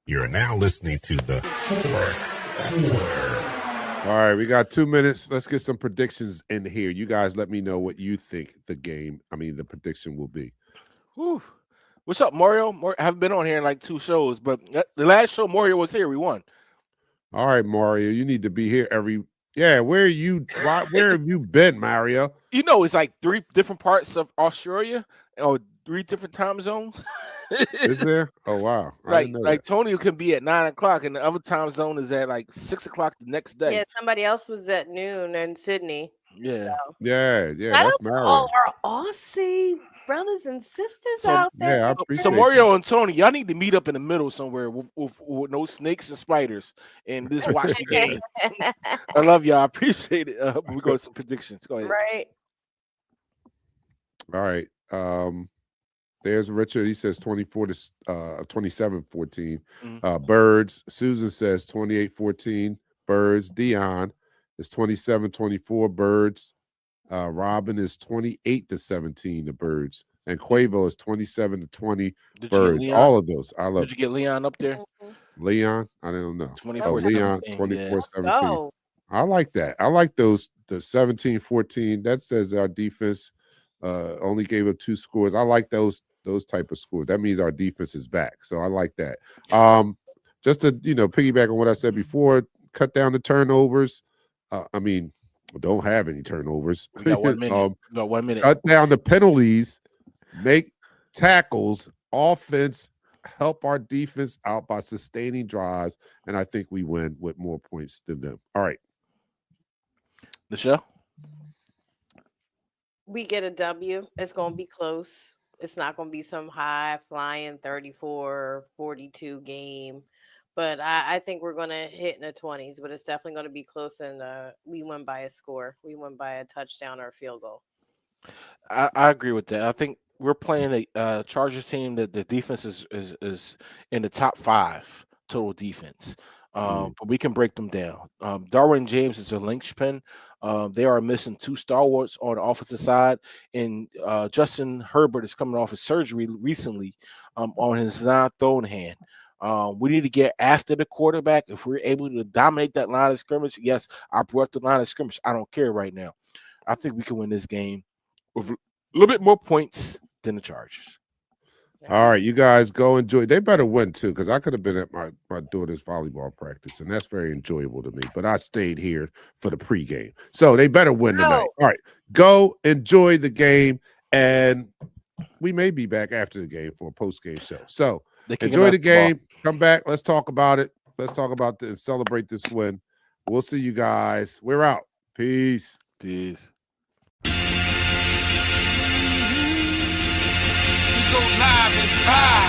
You're now listening to the fourth quarter. All right, we got 2 minutes. Let's get some predictions in here. You guys let me know what you think the prediction will be. Whew. What's up, Mario? I haven't been on here in like 2 shows, but the last show Mario was here, we won. All right, Mario, you need to be here every. Yeah, where have you been, Mario? You know, it's like 3 different parts of Australia or 3 different time zones. Is there? Oh wow, I didn't know Like that. Tony can be at 9 o'clock, and the other time zone is at like 6 o'clock the next day. Yeah, somebody else was at noon in Sydney. Yeah. Yeah, Shout that's out to Mario. all our Aussie brothers and sisters So, out there. Yeah, I So appreciate Mario and Tony, y'all need to meet up in the middle somewhere with no snakes and spiders and just watch the game. I love y'all. I appreciate it. We go to some predictions. Go ahead. Right. All right. There's Richard. He says 24 to 27-14. Birds. Susan says 28-14. Birds. Dion is 27-24. Birds. Robin is 28-17. The Birds. And Quavo is 27-20. Birds. All of those. I love. Did you get Leon up there? Leon? I don't know. 24. Leon 24-17. Go. I like that. I like those. The 17-14. That says our defense only gave up 2 scores. I like those type of scores. That means our defense is back. So I like that. Just to piggyback on what I said before, cut down the turnovers. Don't have any turnovers. We got 1 minute. We got 1 minute. Cut down the penalties, make tackles, offense, help our defense out by sustaining drives, and I think we win with more points than them. All right. Nichelle? We get a W. It's going to be close. It's not going to be some high flying 34-42 game. But I think we're going to hit in the 20s, but it's definitely going to be close, and we win by a score. We win by a touchdown or a field goal. I agree with that. I think we're playing a Chargers team that the defense is in the top 5 total defense. But we can break them down. Darwin James is a linchpin. They are missing 2 stalwarts on the offensive side, and Justin Herbert is coming off his surgery recently on his non-thrown hand. We need to get after the quarterback. If we're able to dominate that line of scrimmage, yes, I brought the line of scrimmage. I don't care right now. I think we can win this game with a little bit more points than the Chargers. All right, you guys go enjoy. They better win too, because I could have been at my daughter's volleyball practice, and that's very enjoyable to me. But I stayed here for the pregame, so they better win tonight. All right, go enjoy the game, and we may be back after the game for a post-game show. So enjoy the game. Come back. Let's talk about it. Let's talk about this and celebrate this win. We'll see you guys. We're out. Peace. Peace. We go live in 5.